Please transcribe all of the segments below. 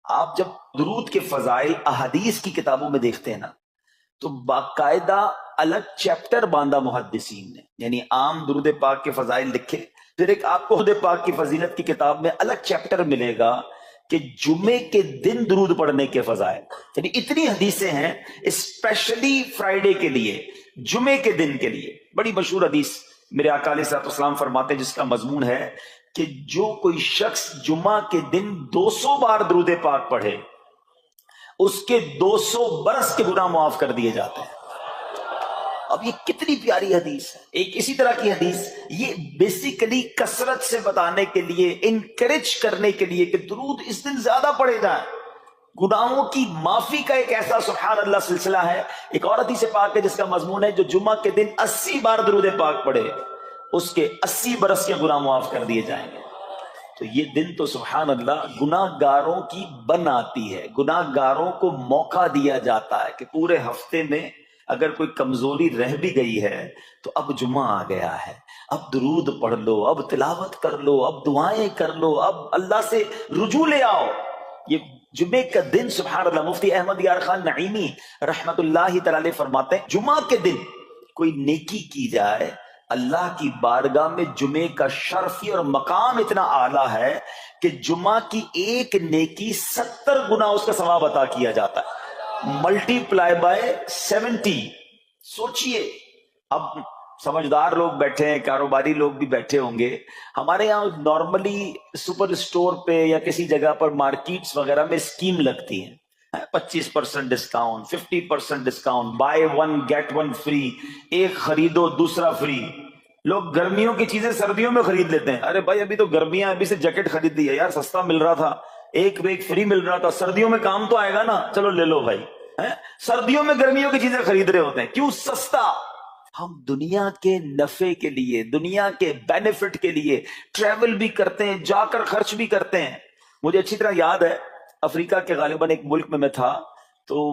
آپ جب درود کے فضائل احادیث کی کتابوں میں دیکھتے ہیں نا تو باقاعدہ الگ چیپٹر باندھا محدثین نے، یعنی عام درود پاک کے فضائل لکھے، پھر ایک آپ کو درود پاک کی فضیلت کی کتاب میں الگ چیپٹر ملے گا کہ جمعے کے دن درود پڑھنے کے فضائل، یعنی اتنی حدیثیں ہیں اسپیشلی فرائیڈے کے لیے، جمعے کے دن کے لیے۔ بڑی مشہور حدیث میرے آقا علیہ الصلوۃ والسلام فرماتے ہیں جس کا مضمون ہے کہ جو کوئی شخص جمعہ کے دن 200 بار درود پاک پڑھے اس کے 200 برس کے گناہ معاف کر دیے جاتے ہیں۔ اب یہ کتنی پیاری حدیث ہے۔ ایک اسی طرح کی حدیث یہ بیسیکلی کثرت سے بتانے کے لیے، انکریج کرنے کے لیے کہ درود اس دن زیادہ پڑھے جائیں، گناہوں کی معافی کا ایک ایسا سبحان اللہ سلسلہ ہے۔ ایک اور حدیث پاک ہے جس کا مضمون ہے جو جمعہ کے دن 80 بار درود پاک پڑھے اس کے 80 برس کے گناہ معاف کر دیے جائیں گے۔ تو یہ دن تو سبحان اللہ گناہ گاروں کی بن آتی ہے، گناہ گاروں کو موقع دیا جاتا ہے کہ پورے ہفتے میں اگر کوئی کمزوری رہ بھی گئی ہے تو اب جمعہ آ گیا ہے، اب درود پڑھ لو، اب تلاوت کر لو، اب دعائیں کر لو، اب اللہ سے رجوع لے آؤ۔ یہ جمعے کا دن سبحان اللہ، مفتی احمد یار خان نعیمی رحمت اللہ تعالی علیہ فرماتے ہیں جمعہ کے دن کوئی نیکی کی جائے اللہ کی بارگاہ میں جمعے کا شرفی اور مقام اتنا اعلیٰ ہے کہ جمعہ کی ایک نیکی 70 گنا اس کا ثواب عطا کیا جاتا ہے، ملٹی پلائی بائی 70۔ سوچئے، اب سمجھدار لوگ بیٹھے ہیں، کاروباری لوگ بھی بیٹھے ہوں گے۔ ہمارے یہاں نارملی سپر اسٹور پہ یا کسی جگہ پر مارکیٹس وغیرہ میں اسکیم لگتی ہیں، 25% discount, 50% discount, buy one get one free, ایک خریدو دوسرا فری۔ لوگ گرمیوں کی چیزیں سردیوں میں خرید لیتے ہیں، ارے بھائی ابھی تو گرمیاں، ابھی سے جیکٹ خرید لی ہے یار، سستا مل رہا تھا، ایک پہ ایک فری مل رہا تھا، سردیوں میں کام تو آئے گا نا، چلو لے لو بھائی۔ سردیوں میں گرمیوں کی چیزیں خرید رہے ہوتے ہیں، کیوں؟ سستا۔ ہم دنیا کے نفع کے لیے، دنیا کے بینیفٹ کے لیے ٹریول بھی کرتے ہیں، جا کر خرچ بھی کرتے ہیں۔ مجھے اچھی طرح یاد ہے افریقہ کے غالباً ایک ملک میں تھا، تو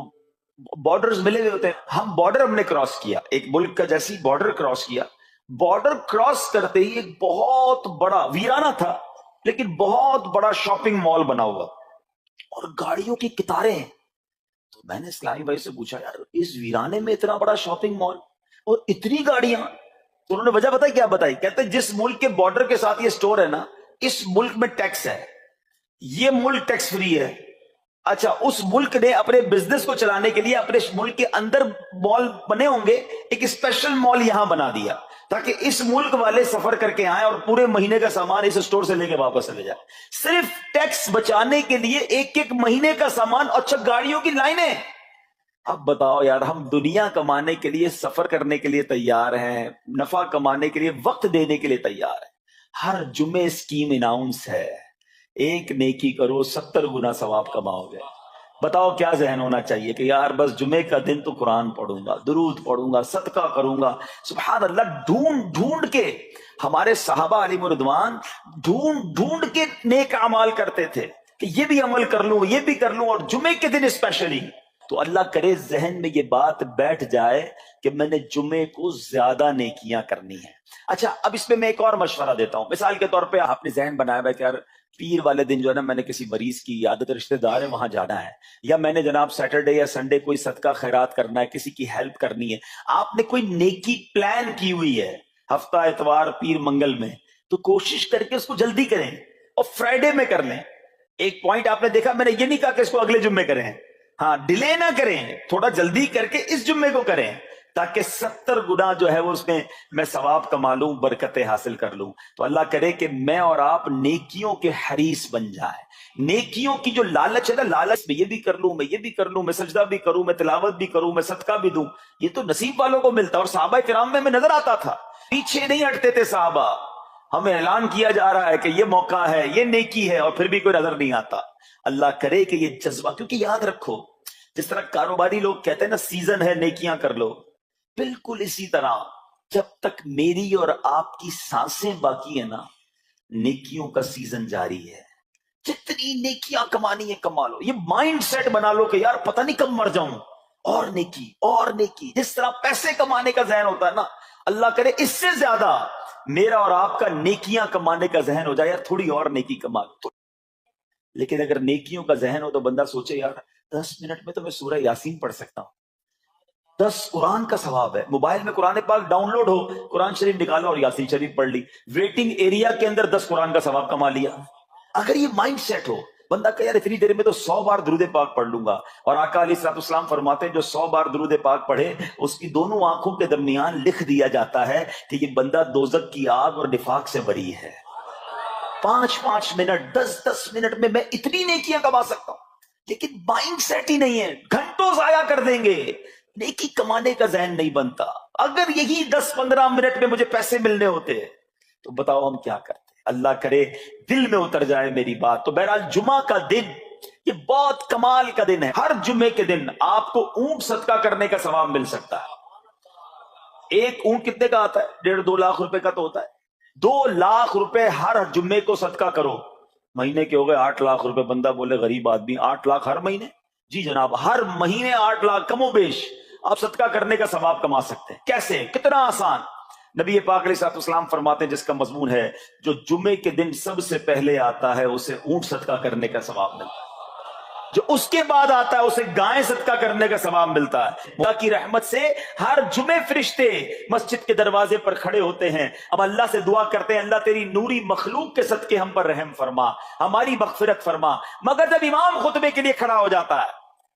بارڈرز ملے ہوئے ہوتے ہیں، ہم بارڈر ہم نے کراس کیا، ایک ملک کا جیسی بارڈر کراس کیا، بارڈر کراس کرتے ہی ایک بہت بڑا ویرانہ تھا لیکن بہت بڑا شاپنگ مال بنا ہوا اور گاڑیوں کی قطاریں ہیں۔ تو میں نے اسلامی بھائی سے پوچھا یار اس ویرانے میں اتنا بڑا شاپنگ مال اور اتنی گاڑیاں؟ تو انہوں نے وجہ بتائی، کیا بتائی؟ کہتے جس ملک کے بارڈر کے ساتھ یہ سٹور ہے نا، اس ملک میں ٹیکس ہے، یہ ملک ٹیکس فری ہے۔ اچھا، اس ملک نے اپنے بزنس کو چلانے کے لیے اپنے ملک کے اندر مال بنے ہوں گے، ایک اسپیشل مال یہاں بنا دیا تاکہ اس ملک والے سفر کر کے آئیں اور پورے مہینے کا سامان اس سٹور سے لے کے واپس چلے جائیں، صرف ٹیکس بچانے کے لیے ایک ایک مہینے کا سامان۔ اچھا، گاڑیوں کی لائنیں۔ اب بتاؤ یار، ہم دنیا کمانے کے لیے، سفر کرنے کے لیے تیار ہیں، نفع کمانے کے لیے وقت دینے کے لیے تیار ہیں، ہر جمعے اسکیم اناؤنس ہے، ایک نیکی کرو 70 گنا ثواب کماؤ گے۔ بتاؤ کیا ذہن ہونا چاہیے کہ یار بس جمعے کا دن تو قرآن پڑھوں گا، درود پڑھوں گا، صدقہ کروں گا۔ سبحان اللہ، ڈھونڈ ڈھونڈ کے ہمارے صحابہ علیہ رضوان ڈھونڈ ڈھونڈ کے نیک اعمال کرتے تھے کہ یہ بھی عمل کر لوں، یہ بھی کر لوں، اور جمعے کے دن اسپیشلی۔ تو اللہ کرے ذہن میں یہ بات بیٹھ جائے کہ میں نے جمعے کو زیادہ نیکیاں کرنی ہیں۔ اچھا، اب اس میں ایک اور مشورہ دیتا ہوں۔ مثال کے طور پہ آپ نے ذہن بنایا ہے کہ یار پیر والے دن جو ہے نا، میں نے کسی مریض کی عادت رشتہ دار ہے وہاں جانا ہے، یا میں نے جناب سیٹرڈے یا سنڈے کوئی صدقہ خیرات کرنا ہے، کسی کی ہیلپ کرنی ہے۔ آپ نے کوئی نیکی پلان کی ہوئی ہے ہفتہ اتوار پیر منگل میں، تو کوشش کر کے اس کو جلدی کریں اور فرائیڈے میں کر لیں۔ ایک پوائنٹ آپ نے دیکھا، میں نے یہ نہیں کہا کہ اس کو اگلے جمعے کریں، ہاں ڈیلے نہ کریں، تھوڑا جلدی کر کے اس جمعے کو کریں تاکہ 70 گنا جو ہے وہ اس میں ثواب کما لوں، برکتیں حاصل کر لوں۔ تو اللہ کرے کہ میں اور آپ نیکیوں کے حریص بن جائیں۔ نیکیوں کی جو لالچ ہے نا، لالچ میں یہ بھی کر لوں، میں یہ بھی کر لوں، میں سجدہ بھی کروں، میں تلاوت بھی کروں، میں صدقہ بھی دوں، یہ تو نصیب والوں کو ملتا ہے۔ اور صحابہ کرام میں نظر آتا تھا، پیچھے نہیں ہٹتے تھے صحابہ، ہمیں اعلان کیا جا رہا ہے کہ یہ موقع ہے، یہ نیکی ہے، اور پھر بھی کوئی نظر نہیں آتا۔ اللہ کرے کہ یہ جذبہ، کیونکہ یاد رکھو جس طرح کاروباری لوگ کہتے ہیں نا سیزن ہے نیکیاں کر لو، بالکل اسی طرح جب تک میری اور آپ کی سانسیں باقی ہیں نا، نیکیوں کا سیزن جاری ہے۔ جتنی نیکیاں کمانی ہے کما لو، یہ مائنڈ سیٹ بنا لو کہ یار پتہ نہیں کب مر جاؤں، اور نیکی اور نیکی۔ جس طرح پیسے کمانے کا ذہن ہوتا ہے نا، اللہ کرے اس سے زیادہ میرا اور آپ کا نیکیاں کمانے کا ذہن ہو جائے، یار تھوڑی اور نیکی کما لو۔ لیکن اگر نیکیوں کا ذہن ہو تو بندہ سوچے یار 10 منٹ میں تو میں سورہ یاسین پڑھ سکتا ہوں، 10 قرآن کا ثواب ہے، موبائل میں قرآن پاک ڈاؤن لوڈ ہو، قرآن شریف نکالو اور یاسین شریف پڑھ لی، ویٹنگ ایریا کے اندر 10 قرآن کا ثواب کما لیا۔ اگر یہ مائنڈ سیٹ ہو بندہ کہ یار اتنی دیر میں تو 100 بار درود پاک پڑھ لوں گا، اور آقا علیہ الصلوۃ والسلام فرماتے ہیں جو 100 بار درود پاک پڑھے اس کی دونوں آنکھوں کے درمیان لکھ دیا جاتا ہے کہ یہ بندہ دوزخ کی آگ اور نفاق سے بری ہے۔ 5 منٹ 10 منٹ میں اتنی نیکیاں کما سکتا ہوں، لیکن مائنڈ سیٹ ہی نہیں ہے، گھنٹوں ضائع کر دیں گے، نیکی کمانے کا ذہن نہیں بنتا۔ اگر یہی 10-15 منٹ میں مجھے پیسے ملنے ہوتے تو بتاؤ ہم کیا کرتے؟ اللہ کرے دل میں اتر جائے میری بات۔ تو بہرحال جمعہ کا دن یہ بہت کمال کا دن ہے۔ ہر جمعے کے دن آپ کو اونٹ صدقہ کرنے کا ثواب مل سکتا ہے۔ ایک اونٹ کتنے کا آتا ہے؟ 1.5-2 لاکھ روپے کا تو ہوتا ہے۔ 2 لاکھ روپے ہر جمعے کو صدقہ کرو، مہینے کے ہو گئے 8 لاکھ روپے۔ بندہ بولے غریب آدمی 8 لاکھ ہر مہینے؟ جی جناب، ہر مہینے 8 لاکھ کم و بیش آپ صدقہ کرنے کا ثواب کما سکتے ہیں۔ کیسے؟ کتنا آسان۔ نبی پاک علیہ الصلوۃ والسلام فرماتے ہیں جس کا مضمون ہے جو جمعے کے دن سب سے پہلے آتا ہے اسے اونٹ صدقہ کرنے کا ثواب ملتا ہے، جو اس کے بعد آتا ہے اسے گائیں صدقہ کرنے کا ثواب ملتا ہے۔ اللہ کی رحمت سے ہر جمعے فرشتے مسجد کے دروازے پر کھڑے ہوتے ہیں، اب اللہ سے دعا کرتے ہیں اللہ تیری نوری مخلوق کے صدقے ہم پر رحم فرما، ہماری مغفرت فرما۔ مگر جب امام خطبے کے لیے کھڑا ہو جاتا ہے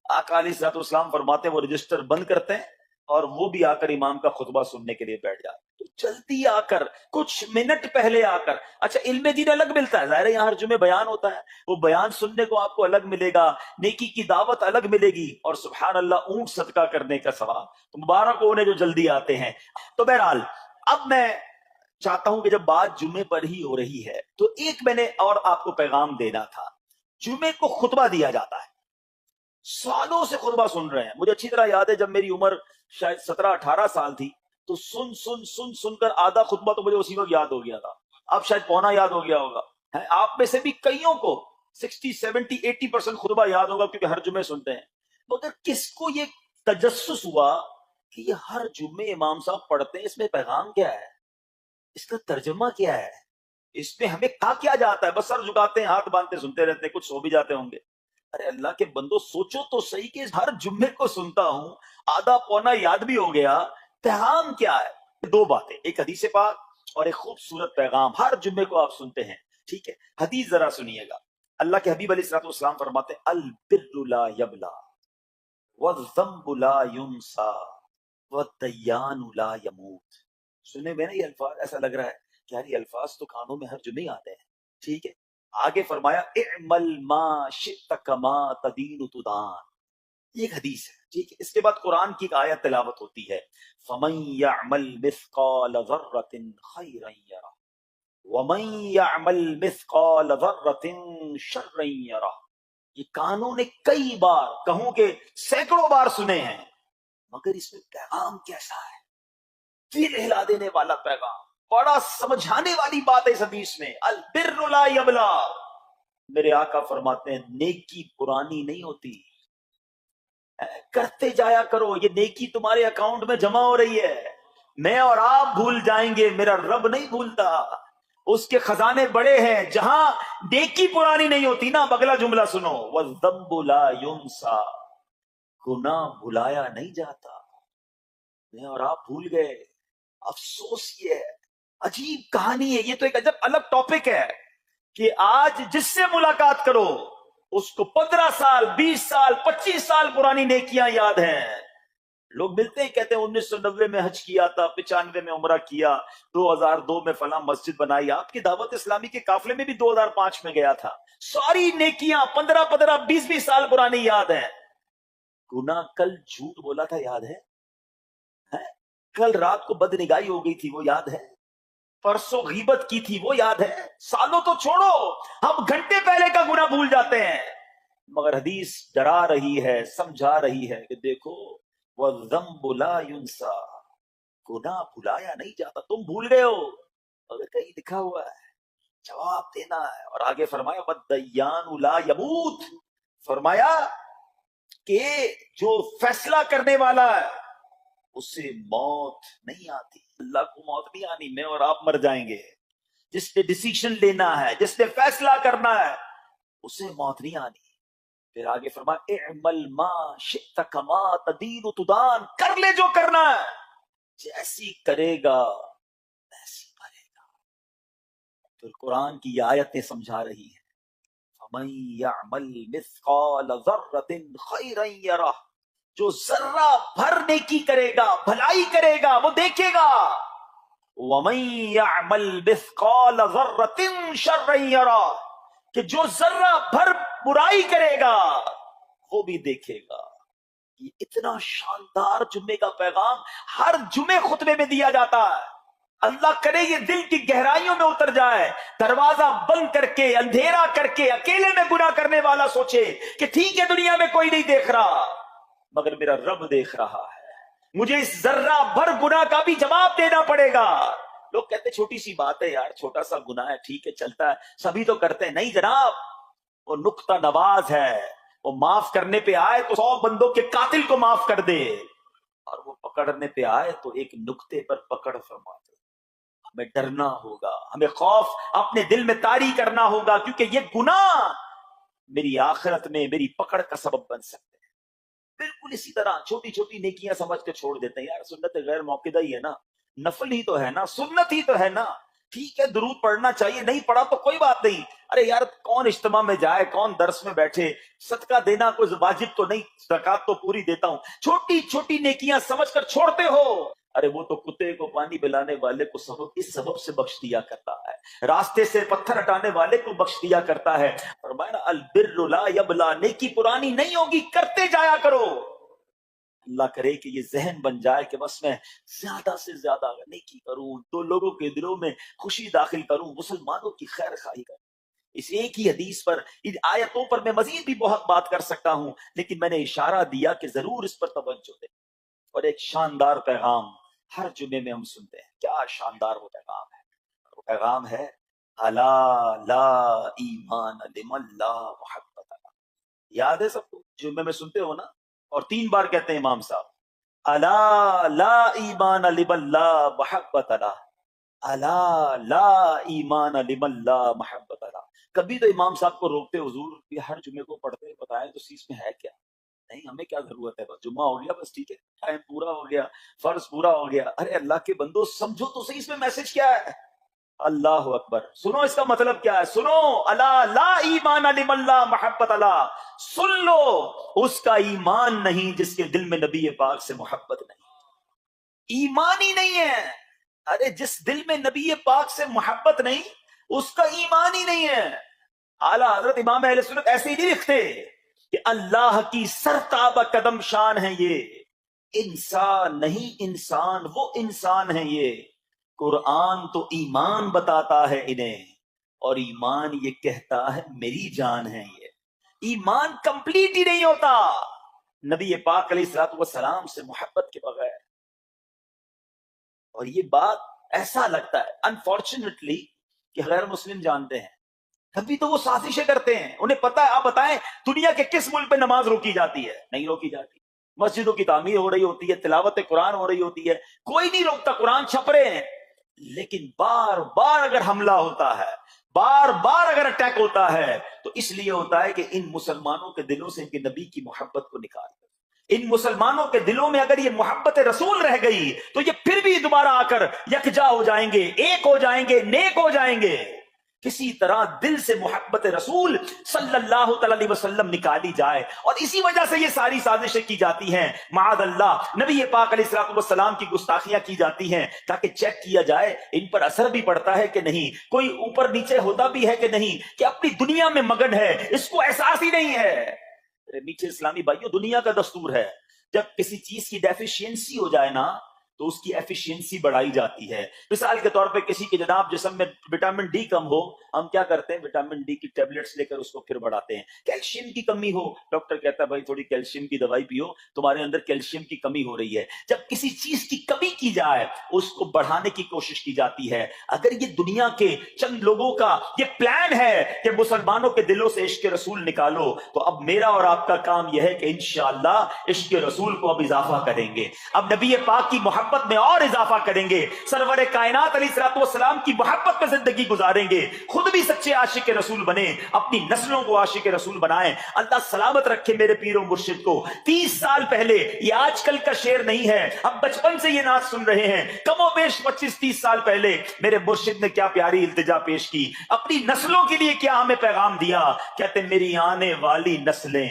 آقا علیہ الصلوۃ والسلام فرماتے ہیں وہ رجسٹر بند کرتے ہیں اور وہ بھی آ کر امام کا خطبہ سننے کے لیے بیٹھ جاتے ہیں۔ تو جلدی آ کر، کچھ منٹ پہلے آ کر، اچھا علم دین الگ ملتا ہے، ظاہر ہے یہاں ہر جمعے بیان ہوتا ہے، وہ بیان سننے کو آپ کو الگ ملے گا، نیکی کی دعوت الگ ملے گی، اور سبحان اللہ اونٹ صدقہ کرنے کا ثواب۔ تو مبارک ہو انہیں جو جلدی آتے ہیں۔ تو بہرحال اب میں چاہتا ہوں کہ جب بات جمعے پر ہی ہو رہی ہے تو ایک میں نے اور آپ کو پیغام دینا تھا۔ جمعے کو خطبہ دیا جاتا ہے، سالوں سے خطبہ سن رہے ہیں۔ مجھے اچھی طرح یاد ہے جب میری عمر شاید 17-18 سال تھی تو سن کر آدھا خطبہ تو مجھے اسی وقت یاد ہو گیا تھا، اب شاید پونا یاد ہو گیا ہوگا۔ آپ میں سے بھی کئیوں کو 60-70-80% خطبہ یاد ہوگا کیونکہ ہر جمعے سنتے ہیں، مگر کس کو یہ تجسس ہوا کہ یہ ہر جمعے امام صاحب پڑھتے ہیں، اس میں پیغام کیا ہے، اس کا ترجمہ کیا ہے، اس میں ہمیں کہا کیا جاتا ہے؟ بس سر جھکاتے ہیں، ہاتھ باندھتے سنتے رہتے ہیں، کچھ سو بھی جاتے ہوں گے۔ ارے اللہ کے بندو سوچو تو صحیح کہ ہر جمعے کو سنتا ہوں، آدھا پونا یاد بھی ہو گیا، پیغام کیا ہے؟ 2 باتیں، ایک حدیث پاک اور ایک خوبصورت پیغام ہر جمعے کو آپ سنتے ہیں، ٹھیک ہے؟ حدیث ذرا سنیے گا۔ اللہ کے حبیب علیہ الصلوۃ والسلام فرماتے ہیں البر لا یبلا والذنب لا ینسا والدیان لا یموت۔ سنے میں نا یہ الفاظ ایسا لگ رہا ہے کہ یار یہ الفاظ تو کانوں میں ہر جمعے آتے ہیں، ٹھیک ہے؟ آگے فرمایا اعمل ما شئت کما تدین تدان، یہ ایک حدیث ہے، ٹھیک ہے؟ اس کے بعد قرآن کی ایک آیت تلاوت ہوتی ہے فمن یعمل مثقال ذرۃ خیرا یرہ ومن یعمل مثقال ذرۃ شرا یرہ۔ یہ کانوں نے کئی بار، کہوں کہ سینکڑوں بار سنے ہیں، مگر اس میں پیغام کیسا ہے؟ پھر ہلا دینے والا پیغام، بڑا سمجھانے والی بات ہے اس حدیث میں، البر لا یبلا۔ میرے آقا فرماتے ہیں نیکی پرانی نہیں ہوتی، کرتے جایا کرو، یہ نیکی تمہارے اکاؤنٹ میں جمع ہو رہی ہے۔ میں اور آپ بھول جائیں گے، میرا رب نہیں بھولتا، اس کے خزانے بڑے ہیں۔ جہاں نیکی پرانی نہیں ہوتی نا، اگلا جملہ سنو، والذنب لا ينسى، گناہ بھلایا نہیں جاتا۔ میں اور آپ بھول گئے، افسوس یہ ہے، عجیب کہانی ہے یہ، تو ایک عجب الگ ٹاپک ہے کہ آج جس سے ملاقات کرو اس کو 15 سال 20 سال 25 سال پرانی نیکیاں یاد ہیں۔ لوگ ملتے ہیں کہتے ہیں 1990 میں حج کیا تھا، 95 میں عمرہ کیا، 2002 میں فلاں مسجد بنائی۔ آپ کی دعوت اسلامی کے قافلے میں بھی 2005 میں گیا تھا۔ ساری نیکیاں 15 20 سال پرانی یاد ہیں۔ گناہ کل جھوٹ بولا تھا یاد ہے؟ کل رات کو بدنگاہی ہو گئی تھی وہ یاد ہے؟ پرسوں غیبت کی تھی وہ یاد ہے؟ سالوں تو چھوڑو، ہم گھنٹے پہلے کا گناہ بھول جاتے ہیں۔ مگر حدیث ڈرا رہی ہے، سمجھا رہی ہے کہ دیکھو وَالذَّنبُ لَا يُنسَى، گناہ بھلایا نہیں جاتا۔ تم بھول گئے ہو مگر کہیں لکھا ہوا ہے، جواب دینا ہے۔ اور آگے فرمایا وَالدَّيَّانُ لَا يَمُوتُ، فرمایا کہ جو فیصلہ کرنے والا ہے اسے موت نہیں آتی۔ اللہ کو موت نہیں آنی، میں اور آپ مر جائیں گے۔ جس نے ڈیسیشن لینا ہے، جس نے فیصلہ کرنا ہے، اسے موت نہیں آنی. پھر آگے فرمایا اعمل ما شئت کما تدین تدان، کر لے جو کرنا ہے، جیسی کرے گا ایسی کرے گا. پھر قرآن کی آیتیں سمجھا رہی ہیں فَمَن يَعْمَلْ مِثْقَالَ ذَرَّةٍ خَيْرًا يَرَهُ، جو ذرہ بھر نیکی کرے گا، بھلائی کرے گا، وہ دیکھے گا. وَمَن يَعْمَلْ مِثْقَالَ ذَرَّةٍ شَرًّا يَرَهُ، کہ جو ذرہ بھر برائی کرے گا وہ بھی دیکھے گا. یہ اتنا شاندار جمعے کا پیغام ہر جمعے خطبے میں دیا جاتا ہے. اللہ کرے یہ دل کی گہرائیوں میں اتر جائے. دروازہ بند کر کے، اندھیرا کر کے، اکیلے میں گناہ کرنے والا سوچے کہ ٹھیک ہے دنیا میں کوئی نہیں دیکھ رہا مگر میرا رب دیکھ رہا ہے، مجھے اس ذرہ بھر گناہ کا بھی جواب دینا پڑے گا. لوگ کہتے چھوٹی سی بات ہے یار، چھوٹا سا گناہ ہے، ٹھیک ہے چلتا ہے، سبھی تو کرتے ہیں. نہیں جناب، وہ نقطہ نواز ہے، وہ معاف کرنے پہ آئے تو 100 بندوں کے قاتل کو معاف کر دے، اور وہ پکڑنے پہ آئے تو ایک نقطے پر پکڑ فرما دے. ہمیں ڈرنا ہوگا، ہمیں خوف اپنے دل میں طاری کرنا ہوگا، کیونکہ یہ گناہ میری آخرت میں میری پکڑ کا سبب بن سکتے ہیں. بالکل اسی طرح چھوٹی چھوٹی نیکیاں سمجھ کے چھوڑ دیتے ہیں. یار سنت غیر موقدہ ہی ہے نا، نفل ہی تو ہے نا، سنت ہی تو ہے نا، ٹھیک ہے درود پڑھنا چاہیے، نہیں پڑھا تو کوئی بات نہیں. ارے یار کون اجتماع میں جائے، کون درس میں بیٹھے، صدقہ دینا کوئی واجب تو نہیں، زکات تو پوری دیتا ہوں. چھوٹی چھوٹی نیکیاں سمجھ کر چھوڑتے ہو. ارے وہ تو کتے کو پانی پلانے والے کو اس سبب سے بخش دیا کرتا ہے، راستے سے پتھر ہٹانے والے کو بخش دیا کرتا ہے. فرمایا البر لا یبلا، نیکی پرانی نہیں ہوگی، کرتے جایا کرو. اللہ کرے کہ یہ ذہن بن جائے کہ بس میں زیادہ سے زیادہ نیکی کروں، تو لوگوں کے دلوں میں خوشی داخل کروں، مسلمانوں کی خیر خواہی کروں. اس ایک ہی حدیث پر، ان آیتوں پر میں مزید بھی بہت بات کر سکتا ہوں، لیکن میں نے اشارہ دیا کہ ضرور اس پر توجہ دیں. اور ایک شاندار پیغام ہر جمعے میں ہم سنتے ہیں. کیا شاندار وہ پیغام ہے! وہ پیغام ہے الا لا ایمان لمن لا محبت له. یاد ہے سب کو؟ جمعے میں سنتے ہو نا، اور 3 بار کہتے ہیں امام صاحب الا لا ایمان لمن لا محبت له، الا لا ایمان لمن لا محبت له. کبھی تو امام صاحب کو روکتے حضور یہ ہر جمعے کو پڑھتے بتائیں تو اس میں ہے کیا؟ نہیں ہمیں کیا ضرورت ہے، بس جمعہ ہو گیا بس ٹھیک ہے، ٹائم پورا ہو گیا، فرض پورا ہو گیا. ارے اللہ کے بندو سمجھو تو صحیح اس میں میسج کیا ہے. اللہ اکبر، سنو اس کا مطلب کیا ہے، سنو الا لا ایمان لمن لا محبت له، سن لو اس کا ایمان نہیں جس کے دل میں نبی پاک سے محبت نہیں، ایمان ہی نہیں ہے. ارے جس دل میں نبی پاک سے محبت نہیں اس کا ایمان ہی نہیں ہے. اعلیٰ حضرت امام اہل سنت ایسے ہی نہیں لکھتے کہ اللہ کی سرتابہ قدم شان ہے یہ، انسان نہیں انسان، وہ انسان ہے یہ. قرآن تو ایمان بتاتا ہے انہیں، اور ایمان یہ کہتا ہے میری جان ہے یہ. ایمان کمپلیٹ ہی نہیں ہوتا نبی پاک علیہ الصلوۃ والسلام سے محبت کے بغیر. اور یہ بات ایسا لگتا ہے انفارچونیٹلی کہ غیر مسلم جانتے ہیں، کبھی تو وہ سازشیں کرتے ہیں، انہیں پتا ہے. آپ بتائیں دنیا کے کس ملک پہ نماز روکی جاتی ہے؟ نہیں روکی جاتی. مسجدوں کی تعمیر ہو رہی ہوتی ہے، تلاوت قرآن ہو رہی ہوتی ہے، کوئی نہیں روکتا، قرآن چھپ رہے ہیں. لیکن بار بار اگر حملہ ہوتا ہے، بار بار اگر اٹیک ہوتا ہے تو اس لیے ہوتا ہے کہ ان مسلمانوں کے دلوں سے ان کے نبی کی محبت کو نکال دیں. ان مسلمانوں کے دلوں میں اگر یہ محبت رسول رہ گئی تو یہ پھر بھی دوبارہ آ کر یکجا ہو جائیں گے، ایک ہو جائیں گے، نیک ہو جائیں گے. کسی طرح دل سے محبت رسول صلی اللہ تعالی علیہ وسلم نکالی جائے، اور اسی وجہ سے یہ ساری سازشیں کی جاتی ہیں. معاذ اللہ نبی پاک علیہ الصلوۃ والسلام کی گستاخیاں کی جاتی ہیں تاکہ چیک کیا جائے ان پر اثر بھی پڑتا ہے کہ نہیں، کوئی اوپر نیچے ہوتا بھی ہے کہ نہیں، کہ اپنی دنیا میں مگن ہے، اس کو احساس ہی نہیں ہے. میٹھے اسلامی بھائیوں، دنیا کا دستور ہے جب کسی چیز کی ڈیفیشینسی ہو جائے نا تو اس کی ایفیشینسی بڑھائی جاتی ہے. مثال کے طور پہ کسی کے جناب جسم میں وٹامن ڈی کم ہو، ہم کیا کرتے ہیں، وٹامن ڈی کی ٹیبلٹس لے کر اس کو پھر بڑھاتے ہیں. کیلشیم کی کمی ہو، ڈاکٹر کہتا ہے بھائی تھوڑی کیلشیم کی دوائی پیو، تمہارے اندر کیلشیم کی کمی ہو رہی ہے. جب کسی چیز کی کمی کی جائے اس کو بڑھانے کی کوشش کی جاتی ہے. اگر یہ دنیا کے چند لوگوں کا یہ پلان ہے کہ مسلمانوں کے دلوں سے عشق رسول نکالو، تو اب میرا اور آپ کا کام یہ ہے کہ انشاءاللہ عشق رسول کو اب اضافہ کریں گے. اب نبی پاک کی محبت محبت میں اور اضافہ کریں گے, سرور کائنات علیہ السلام کی محبت میں زندگی گزاریں گے, خود بھی سچے عاشق رسول بنے, اپنی نسلوں کو عاشق رسول بنائیں. اللہ سلامت رکھے میرے پیر و مرشد کو. 30 سال پہلے, یہ آج کل کا شعر نہیں ہے, اب بچپن سے یہ نعت سن رہے ہیں, کم و بیش 25-30 سال پہلے میرے مرشد نے کیا پیاری التجا پیش کی, اپنی نسلوں کے لیے کیا ہمیں پیغام دیا. کہتے میری آنے والی نسلیں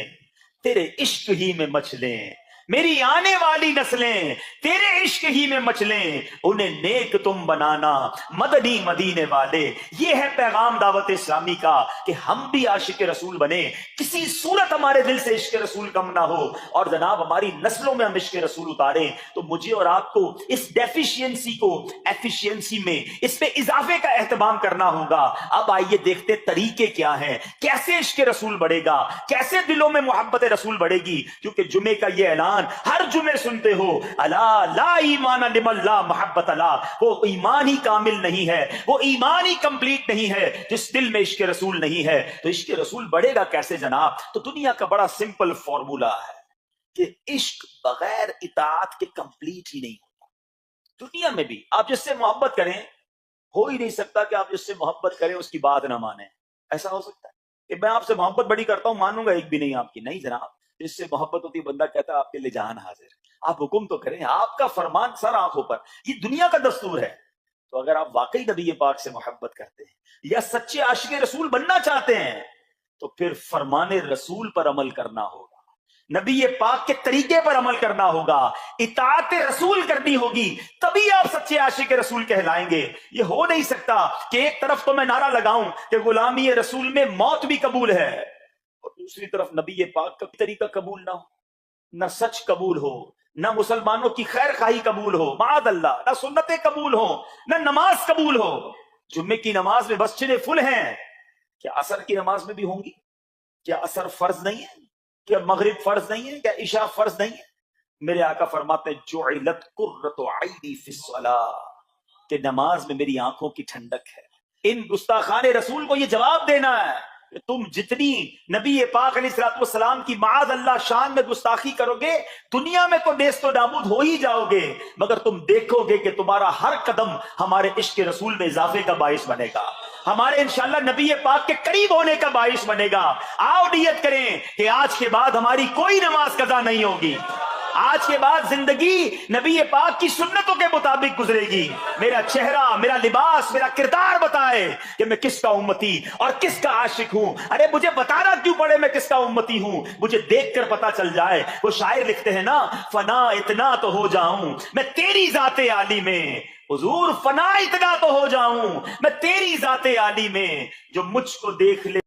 تیرے عشق ہی میں مچلیں, میری آنے والی نسلیں تیرے عشق ہی میں مچلیں, انہیں نیک تم بنانا مدنی مدینے والے. یہ ہے پیغام دعوت اسلامی کا کہ ہم بھی عاشق رسول بنے, کسی صورت ہمارے دل سے عشق رسول کم نہ ہو, اور جناب ہماری نسلوں میں ہم عشق رسول اتاریں. تو مجھے اور آپ کو اس ڈیفیشینسی کو ایفیشینسی میں, اس پہ اضافے کا اہتمام کرنا ہوگا. اب آئیے دیکھتے طریقے کیا ہیں, کیسے عشق رسول بڑھے گا, کیسے دلوں میں محبت رسول بڑھے گی. کیونکہ جمعے کا یہ اعلان ہر جمعے سنتے ہو, الا لا ایمان لمن لا محبت لا, وہ ایمان ہی کامل نہیں ہے, وہ ایمان ہی کمپلیٹ نہیں ہے جس دل میں عشق رسول نہیں ہے. تو عشق رسول بڑھے گا کیسے جناب؟ تو دنیا کا بڑا سمپل فارمولا ہے کہ عشق بغیر اطاعت کے کمپلیٹ ہی نہیں ہوتا. دنیا میں بھی آپ جس سے محبت کریں, ہو ہی نہیں سکتا کہ آپ جس سے محبت کریں اس کی بات نہ مانیں. ایسا ہو سکتا ہے کہ میں آپ سے محبت بڑی کرتا ہوں, مانوں گا ایک بھی نہیں آپ کی؟ نہیں جناب. جس سے محبت ہوتی ہے بندہ کہتا ہے آپ کے لیے جان حاضر, آپ حکم تو کریں, آپ کا فرمان سر آنکھوں پر, یہ دنیا کا دستور ہے. تو اگر آپ واقعی نبی پاک سے محبت کرتے ہیں یا سچے عاشق رسول بننا چاہتے ہیں تو پھر فرمان رسول پر عمل کرنا ہوگا, نبی پاک کے طریقے پر عمل کرنا ہوگا, اطاعت رسول کرنی ہوگی, تبھی آپ سچے عاشق رسول کہلائیں گے. یہ ہو نہیں سکتا کہ ایک طرف تو میں نعرہ لگاؤں کہ غلامی رسول میں موت بھی قبول ہے, اور دوسری طرف نبی پاک کا طریقہ قبول نہ ہو, نہ سچ قبول ہو, نہ مسلمانوں کی خیر خواہی قبول ہو, معاذ اللہ, نہ سنتیں قبول ہو, نہ نماز قبول ہو. جمعے کی نماز میں مسجدیں فل ہیں, کیا عصر کی نماز میں بھی ہوں گی؟ کیا عصر فرض نہیں ہے؟ کیا مغرب فرض نہیں ہے؟ کیا عشاء فرض نہیں ہے؟ میرے آقا فرماتے ہیں جعلت قرۃ عینی فی الصلاۃ, کہ نماز میں میری آنکھوں کی ٹھنڈک ہے. ان گستاخان رسول کو یہ جواب دینا ہے کہ تم جتنی نبی پاک علیہ السلام کی معاذ اللہ شان میں گستاخی کرو گے, دنیا میں تو نیست و نابود ہو ہی جاؤ گے, مگر تم دیکھو گے کہ تمہارا ہر قدم ہمارے عشق رسول میں اضافے کا باعث بنے گا, ہمارے انشاءاللہ نبی پاک کے قریب ہونے کا باعث بنے گا. آؤ نیت کریں کہ آج کے بعد ہماری کوئی نماز قضا نہیں ہوگی, آج کے بعد زندگی نبی پاک کی سنتوں کے مطابق گزرے گی. میرا چہرہ, میرا لباس, میرا کردار بتائے کہ میں کس کا امتی اور کس کا عاشق ہوں. ارے مجھے بتانا کیوں پڑے میں کس کا امتی ہوں, مجھے دیکھ کر پتا چل جائے. وہ شاعر لکھتے ہیں نا, فنا اتنا تو ہو جاؤں میں تیری ذات عالی میں, حضور فنا اتنا تو ہو جاؤں میں تیری ذات عالی میں, جو مجھ کو دیکھ لے